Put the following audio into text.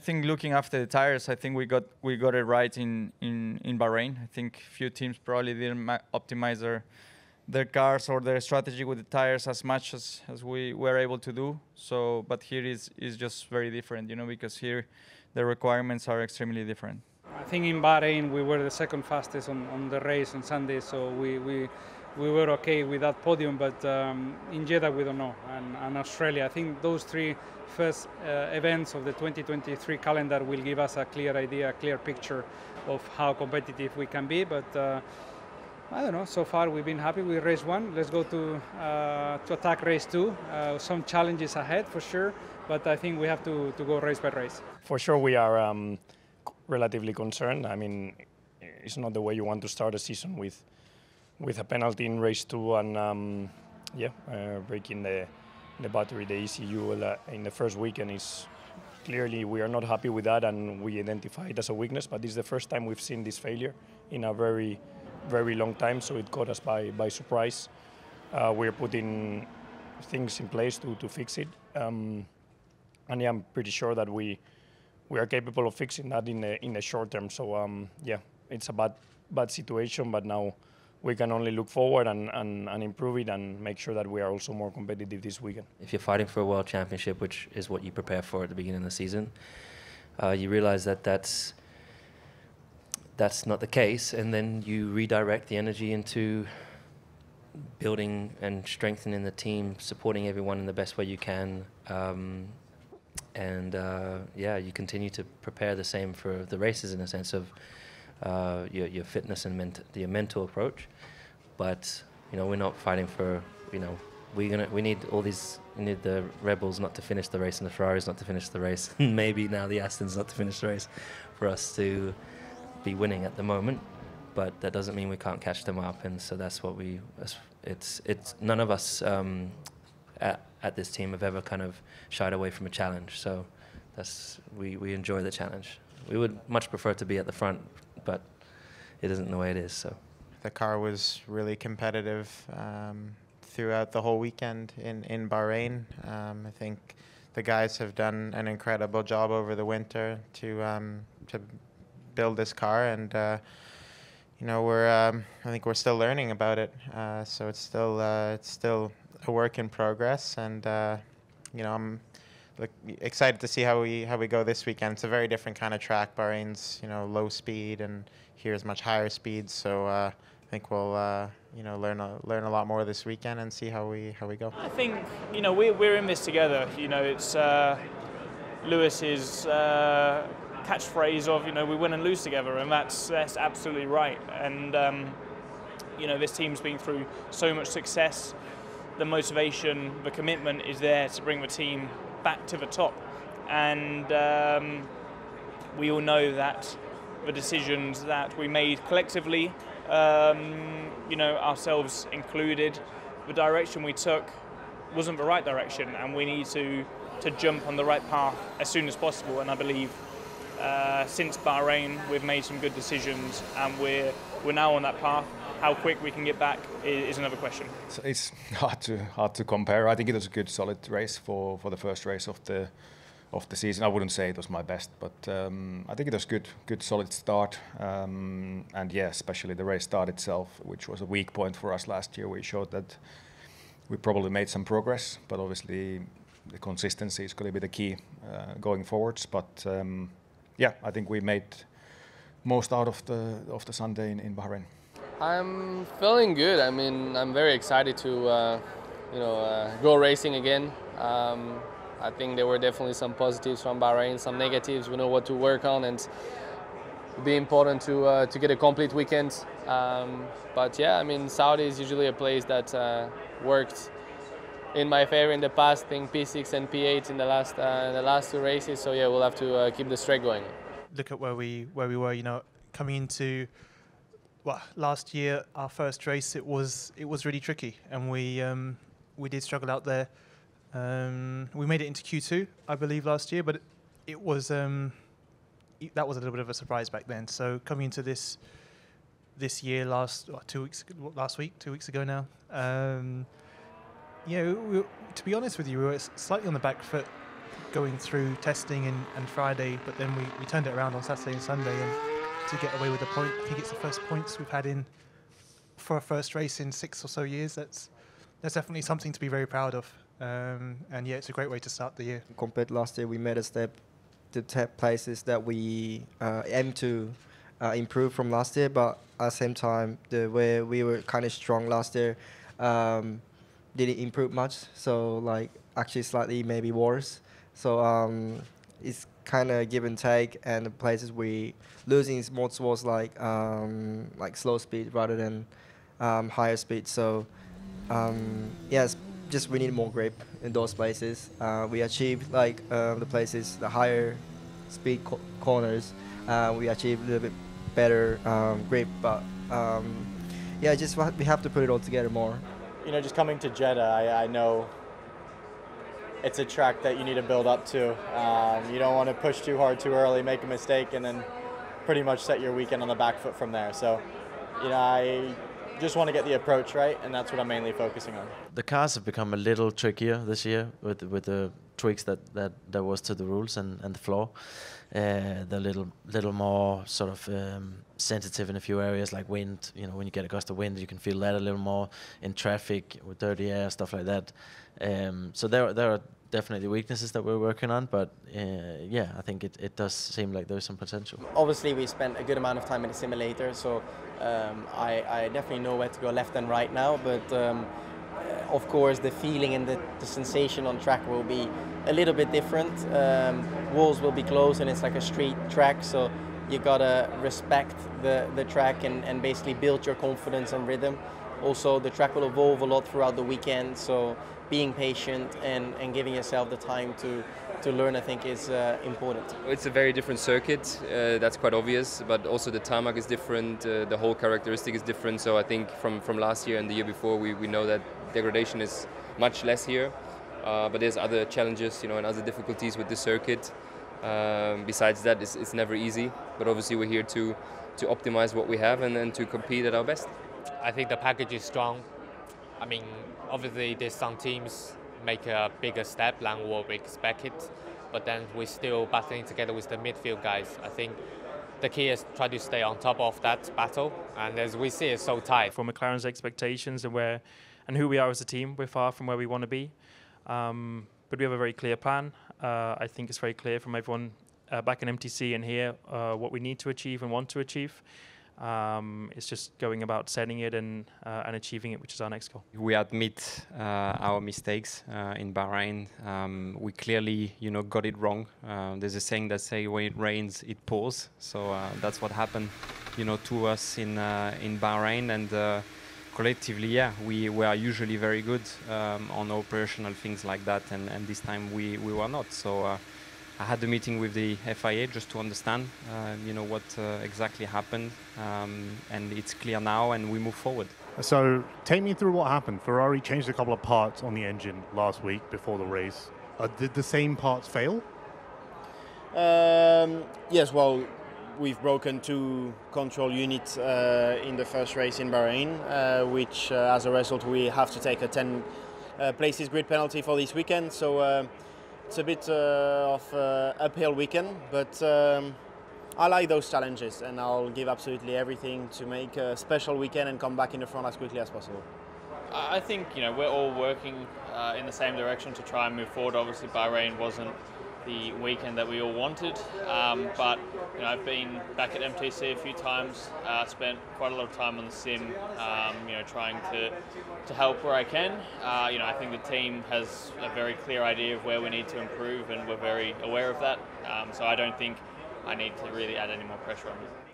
I think looking after the tires, I think we got it right in Bahrain. I think few teams probably didn't optimize their cars or their strategy with the tires as much as we were able to do. So, but here is just very different, you know, because here the requirements are extremely different. I think in Bahrain we were the second fastest on the race on Sunday, so we were okay with that podium. But in Jeddah we don't know, and Australia. I think those three first events of the 2023 calendar will give us a clear idea, a clear picture of how competitive we can be. But I don't know. So far we've been happy with race 1. Let's go to attack race 2. Some challenges ahead for sure, but I think we have to go race by race. For sure, we are relatively concerned. I mean, it's not the way you want to start a season with a penalty in race 2 and breaking the battery, the ECU in the first weekend is clearly we are not happy with that, and we identify it as a weakness. But this is the first time we've seen this failure in a very long time, so it caught us by surprise. We're putting things in place to fix it, and yeah, I'm pretty sure that we are capable of fixing that in the short term. So it's a bad situation, but now we can only look forward and improve it and make sure that we are also more competitive this weekend. If you're fighting for a world championship, which is what you prepare for at the beginning of the season, you realize that that's not the case, and then you redirect the energy into building and strengthening the team, supporting everyone in the best way you can, you continue to prepare the same for the races in a sense of your fitness and your mental approach. But you know, we're not fighting for, you know, we need the Red Bulls not to finish the race and the Ferraris not to finish the race, maybe now the Astons not to finish the race, for us to be winning at the moment. But that doesn't mean we can't catch them up, and so that's what it's none of us at this team have ever kind of shied away from a challenge. So we enjoy the challenge. We would much prefer to be at the front, but it isn't the way it is. So the car was really competitive throughout the whole weekend in Bahrain. I think the guys have done an incredible job over the winter to build this car, and you know, I think we're still learning about it. So it's still a work in progress, and you know, I'm excited to see how we go this weekend. It's a very different kind of track. Bahrain's, you know, low speed, and here's much higher speed. So I think we'll you know, learn a lot more this weekend and see how we go. I think, you know, we're in this together. You know, it's Lewis's catchphrase of, you know, we win and lose together, and that's absolutely right. And you know, this team's been through so much success. The motivation, the commitment is there to bring the team back to the top, and we all know that the decisions that we made collectively, you know, ourselves included, the direction we took wasn't the right direction, and we need to jump on the right path as soon as possible. And I believe since Bahrain we've made some good decisions, and we're now on that path. How quick we can get back is another question. So it's hard to compare. I think it was a good, solid race for the first race of the season. I wouldn't say it was my best, but I think it was good, solid start. And yeah, especially the race start itself, which was a weak point for us last year. We showed that we probably made some progress, but obviously the consistency is going to be the key going forwards. But yeah, I think we made most out of the Sunday in Bahrain. I'm feeling good. I mean, I'm very excited to, go racing again. I think there were definitely some positives from Bahrain, some negatives. We know what to work on, and it'll be important to get a complete weekend. But yeah, I mean, Saudi is usually a place that worked in my favor in the past. I think P6 and P8 in the last two races. So yeah, we'll have to keep the streak going. Look at where we were. You know, coming into last year, our first race, it was really tricky, and we did struggle out there. We made it into Q2, I believe, last year, but it was that was a little bit of a surprise back then. So coming into this year, 2 weeks ago now, to be honest with you, we were slightly on the back foot going through testing and Friday, but then we turned it around on Saturday and Sunday, and to get away with a point, I think it's the first points we've had in for a first race in 6 or so years. That's definitely something to be very proud of, and yeah, it's a great way to start the year. Compared to last year, we made a step to places that we aim to improve from last year, but at the same time, the way we were kind of strong last year didn't improve much, so like actually slightly maybe worse. So it's kind of give and take, and the places we losing is more towards like slow speed rather than higher speed. So yes, just we need more grip in those places. We achieved like the places, the higher speed corners. We achieved a little bit better grip, but yeah, just we have to put it all together more. You know, just coming to Jeddah, I know it's a track that you need to build up to. You don't want to push too hard too early, make a mistake, and then pretty much set your weekend on the back foot from there. So, you know, I just want to get the approach right, and that's what I'm mainly focusing on. The cars have become a little trickier this year with the tweaks that was to the rules and the floor. They're a little more sort of sensitive in a few areas, like wind. You know, when you get a gust of wind, you can feel that a little more in traffic with dirty air, stuff like that. So there are definitely weaknesses that we're working on, but yeah, I think it does seem like there's some potential. Obviously, we spent a good amount of time in the simulator, so I definitely know where to go left and right now, but of course the feeling and the sensation on track will be a little bit different. Walls will be closed and it's like a street track, so you gotta respect the track and basically build your confidence and rhythm. Also, the track will evolve a lot throughout the weekend, so being patient and giving yourself the time to learn, I think, is important. It's a very different circuit, that's quite obvious, but also the tarmac is different, the whole characteristic is different, so I think from last year and the year before, we know that degradation is much less here, but there's other challenges, you know, and other difficulties with the circuit. Besides that, it's never easy, but obviously we're here to optimize what we have and to compete at our best. I think the package is strong. I mean, obviously there's some teams make a bigger step than what we expected, but then we're still battling together with the midfield guys. I think the key is try to stay on top of that battle, and as we see, it's so tight. For McLaren's expectations and who we are as a team, we're far from where we want to be, but we have a very clear plan. I think it's very clear from everyone back in MTC and here what we need to achieve and want to achieve. It's just going about setting it and achieving it, which is our next goal. We admit our mistakes in Bahrain. We clearly, you know, got it wrong. There's a saying that says when it rains, it pours. So that's what happened, you know, to us in Bahrain. And collectively, yeah, we were usually very good on operational things like that, and this time we were not. So. I had a meeting with the FIA just to understand, you know, what exactly happened, and it's clear now, and we move forward. So, take me through what happened. Ferrari changed a couple of parts on the engine last week before the race. Did the same parts fail? Yes, well, we've broken 2 control units in the first race in Bahrain, which as a result we have to take a 10 places grid penalty for this weekend. So. It's a bit of an uphill weekend, but I like those challenges, and I'll give absolutely everything to make a special weekend and come back in the front as quickly as possible. I think, you know, we're all working in the same direction to try and move forward. Obviously, Bahrain wasn't the weekend that we all wanted, but you know, I've been back at MTC a few times, spent quite a lot of time on the sim, you know, trying to help where I can. You know, I think the team has a very clear idea of where we need to improve, and we're very aware of that, so I don't think I need to really add any more pressure on it.